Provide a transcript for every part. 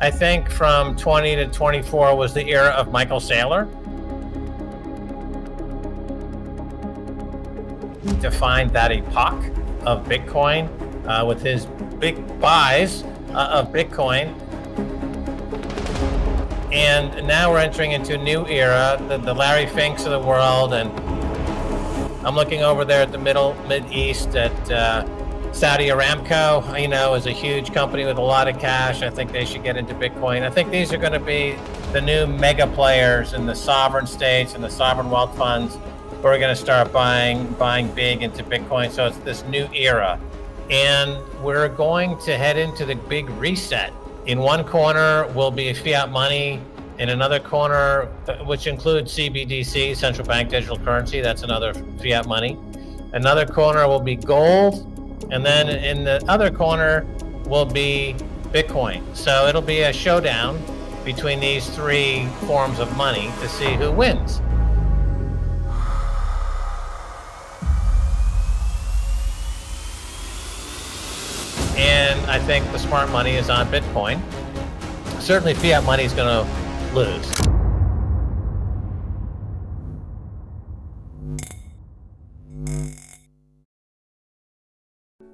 I think from 20 to 24 was the era of Michael Saylor. Defined that epoch of Bitcoin with his big buys of Bitcoin. And now we're entering into a new era, the Larry Finks of the world. And I'm looking over there at the Mid-East at Saudi Aramco, is a huge company with a lot of cash. I think they should get into Bitcoin. I think these are going to be the new mega players in the sovereign states and the sovereign wealth funds who are going to start buying big into Bitcoin. So it's this new era. And we're going to head into the big reset. In one corner will be fiat money. In another corner, which includes CBDC, central bank digital currency, that's another fiat money. Another corner will be gold. And then in the other corner will be Bitcoin. So it'll be a showdown between these three forms of money to see who wins. And I think the smart money is on Bitcoin. Certainly fiat money is going to lose.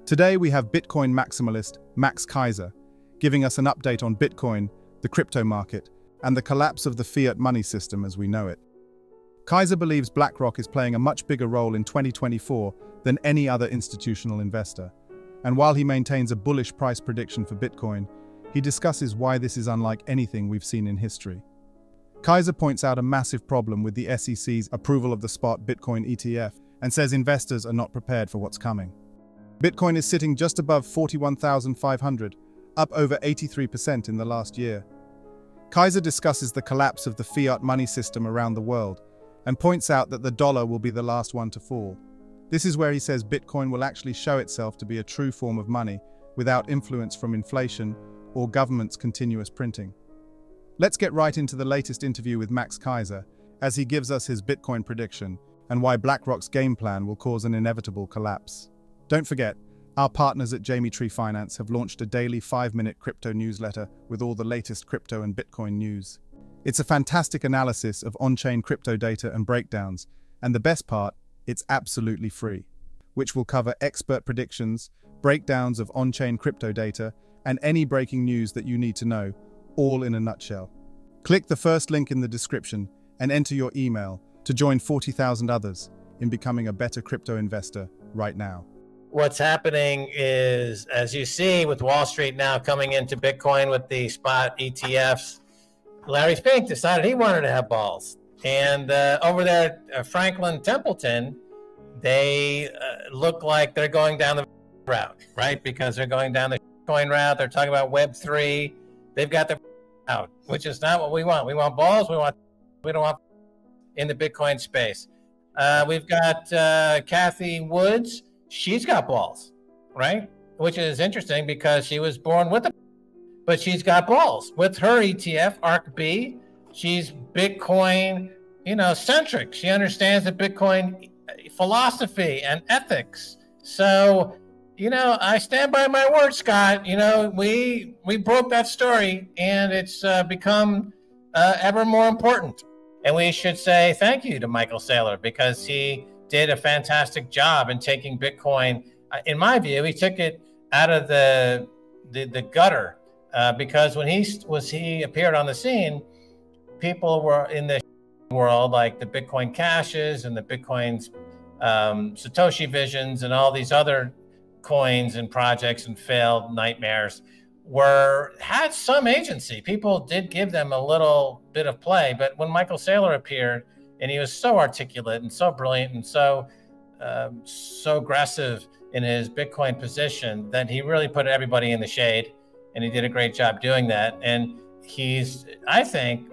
Today we have Bitcoin maximalist Max Keiser giving us an update on Bitcoin, the crypto market, and the collapse of the fiat money system as we know it. Keiser believes BlackRock is playing a much bigger role in 2024 than any other institutional investor. And while he maintains a bullish price prediction for Bitcoin, he discusses why this is unlike anything we've seen in history. Keiser points out a massive problem with the SEC's approval of the spot Bitcoin ETF and says investors are not prepared for what's coming. Bitcoin is sitting just above 41,500, up over 83% in the last year. Keiser discusses the collapse of the fiat money system around the world and points out that the dollar will be the last one to fall. This is where he says Bitcoin will actually show itself to be a true form of money without influence from inflation or government's continuous printing. Let's get right into the latest interview with Max Keiser as he gives us his Bitcoin prediction and why BlackRock's game plan will cause an inevitable collapse. Don't forget, our partners at Jamie Tree Finance have launched a daily 5-minute crypto newsletter with all the latest crypto and Bitcoin news. It's a fantastic analysis of on-chain crypto data and breakdowns, and the best part, it's absolutely free, which will cover expert predictions, breakdowns of on-chain crypto data, and any breaking news that you need to know, all in a nutshell. Click the first link in the description and enter your email to join 40,000 others in becoming a better crypto investor right now. What's happening is, as you see with Wall Street now coming into Bitcoin with the spot ETFs, Larry Fink decided he wanted to have balls. And over there at Franklin Templeton, they look like they're going down the route, right? Because they're going down the coin route. They're talking about Web3. They've got the out, which is not what we want. We want balls. We don't want in the Bitcoin space. We've got Kathy Woods. She's got balls, right? Which is interesting because she was born with them, but she's got balls. With her ETF, ARC-B, she's Bitcoin, centric. She understands the Bitcoin philosophy and ethics. So, I stand by my word, Scott. We broke that story, and it's become ever more important. And we should say thank you to Michael Saylor because he did a fantastic job in taking Bitcoin. In my view, he took it out of the gutter because when he appeared on the scene, people were in the world like the Bitcoin Cashes and the Bitcoin's Satoshi Visions and all these other coins and projects and failed nightmares had some agency. People did give them a little bit of play, but when Michael Saylor appeared, and he was so articulate and so brilliant and so aggressive in his Bitcoin position that he really put everybody in the shade, and he did a great job doing that. And he's, I think,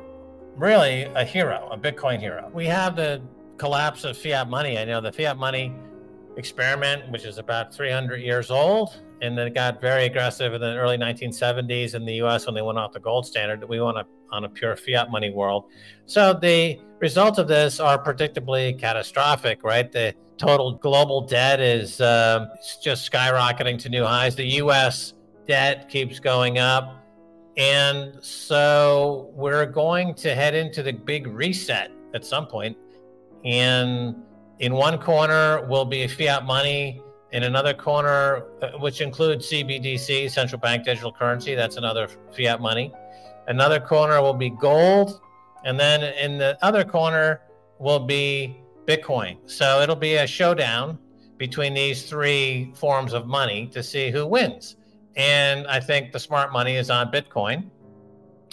really a hero, a Bitcoin hero. We have the collapse of fiat money. I know the fiat money experiment, which is about 300 years old, and then it got very aggressive in the early 1970s in the US when they went off the gold standard, that we went on a pure fiat money world. So the results of this are predictably catastrophic, right? The total global debt is just skyrocketing to new highs. The US debt keeps going up. And so we're going to head into the big reset at some point. And in one corner will be fiat money. In another corner, which includes CBDC, central bank digital currency, that's another fiat money. Another corner will be gold. And then in the other corner will be Bitcoin. So it'll be a showdown between these three forms of money to see who wins. And I think the smart money is on Bitcoin.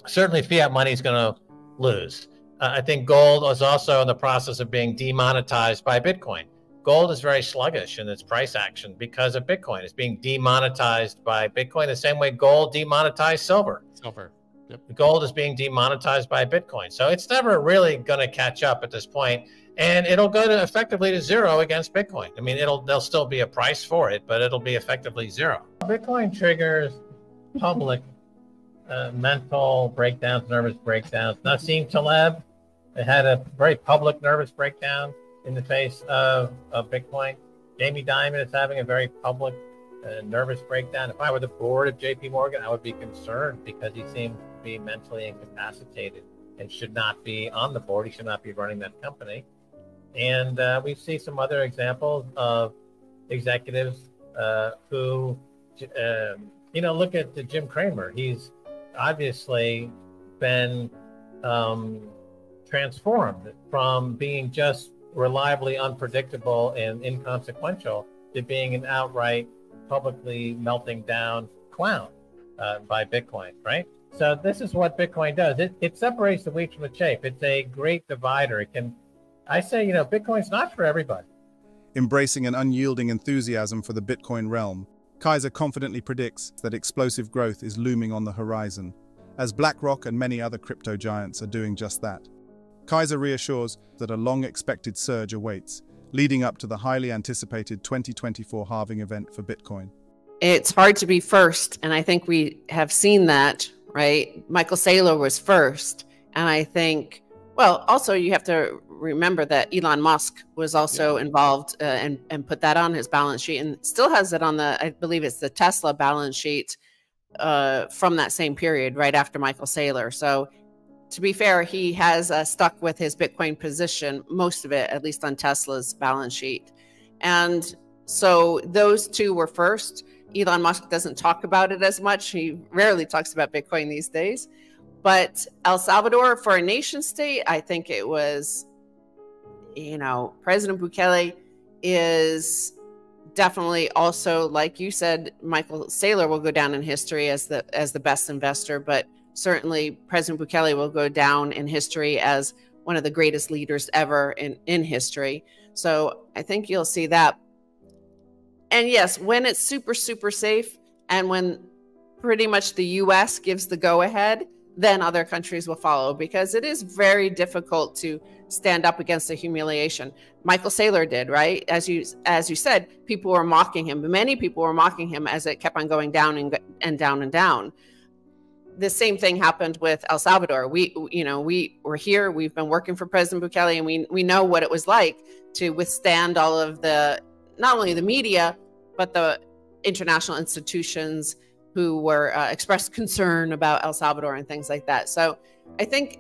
Certainly fiat money is going to lose. I think gold is also in the process of being demonetized by Bitcoin. Gold is very sluggish in its price action because of Bitcoin. It's being demonetized by Bitcoin the same way gold demonetized silver. Yep. Gold is being demonetized by Bitcoin. So it's never really going to catch up at this point. And it'll go to effectively to zero against Bitcoin. I mean, there'll still be a price for it, but it'll be effectively zero. Bitcoin triggers public mental breakdowns, nervous breakdowns. Nassim Taleb had a very public nervous breakdown in the face of Bitcoin. Jamie Dimon is having a very public nervous breakdown. If I were the board of JP Morgan, I would be concerned because he seems to be mentally incapacitated and should not be on the board. He should not be running that company. And we see some other examples of executives who, look at Jim Cramer. He's obviously been transformed from being just reliably unpredictable and inconsequential to being an outright publicly melting down clown by Bitcoin, right? So this is what Bitcoin does. It separates the wheat from the chaff. It's a great divider. Bitcoin's not for everybody. Embracing an unyielding enthusiasm for the Bitcoin realm, Keiser confidently predicts that explosive growth is looming on the horizon, as BlackRock and many other crypto giants are doing just that. Keiser reassures that a long-expected surge awaits, leading up to the highly anticipated 2024 halving event for Bitcoin. It's hard to be first, and I think we have seen that, right? Michael Saylor was first, and I think, also you have to remember that Elon Musk was also involved and put that on his balance sheet, and still has it on I believe it's the Tesla balance sheet from that same period, right after Michael Saylor. So to be fair, he has stuck with his Bitcoin position, most of it, at least on Tesla's balance sheet. And so those two were first. Elon Musk doesn't talk about it as much. He rarely talks about Bitcoin these days. But El Salvador, for a nation state, I think it was, President Bukele is definitely also, like you said, Michael Saylor will go down in history as the best investor, but certainly President Bukele will go down in history as one of the greatest leaders ever in history. So I think you'll see that. And yes, when it's super, super safe and when pretty much the US gives the go ahead, then other countries will follow, because it is very difficult to stand up against the humiliation. Michael Saylor did, right? As you said, people were mocking him. Many people were mocking him as it kept on going down and down and down. The same thing happened with El Salvador. We were here. We've been working for President Bukele, and we know what it was like to withstand all of not only the media, but the international institutions who were expressed concern about El Salvador and things like that. So I think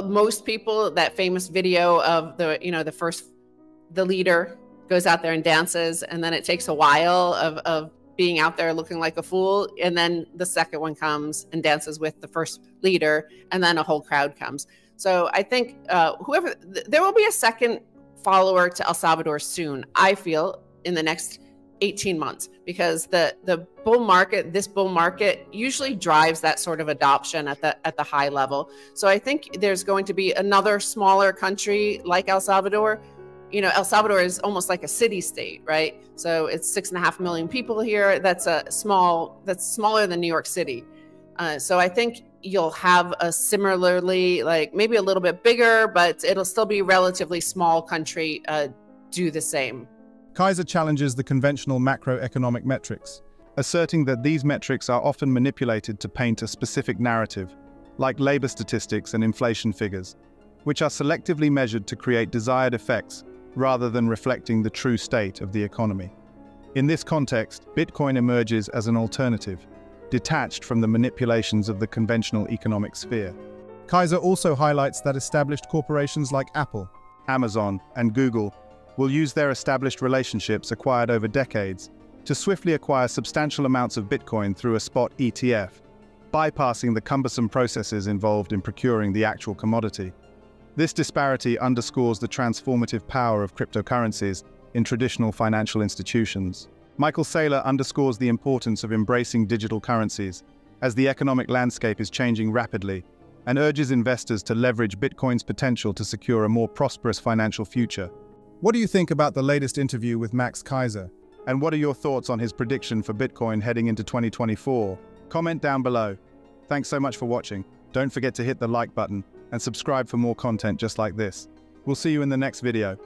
most people, that famous video of the leader goes out there and dances, and then it takes a while of being out there looking like a fool, and then the second one comes and dances with the first leader, and then a whole crowd comes. So I think there will be a second follower to El Salvador soon, I feel, in the next 18 months, because this bull market usually drives that sort of adoption at the high level. So I think there's going to be another smaller country like El Salvador. El Salvador is almost like a city state, right? So it's 6.5 million people here. That's smaller than New York City. So I think you'll have a similarly, like maybe a little bit bigger, but it'll still be relatively small country do the same. Keiser challenges the conventional macroeconomic metrics, asserting that these metrics are often manipulated to paint a specific narrative, like labor statistics and inflation figures, which are selectively measured to create desired effects rather than reflecting the true state of the economy. In this context, Bitcoin emerges as an alternative, detached from the manipulations of the conventional economic sphere. Keiser also highlights that established corporations like Apple, Amazon, and Google will use their established relationships acquired over decades to swiftly acquire substantial amounts of Bitcoin through a spot ETF, bypassing the cumbersome processes involved in procuring the actual commodity. This disparity underscores the transformative power of cryptocurrencies in traditional financial institutions. Michael Saylor underscores the importance of embracing digital currencies as the economic landscape is changing rapidly, and urges investors to leverage Bitcoin's potential to secure a more prosperous financial future. What do you think about the latest interview with Max Keiser? And what are your thoughts on his prediction for Bitcoin heading into 2024? Comment down below. Thanks so much for watching. Don't forget to hit the like button and subscribe for more content just like this. We'll see you in the next video.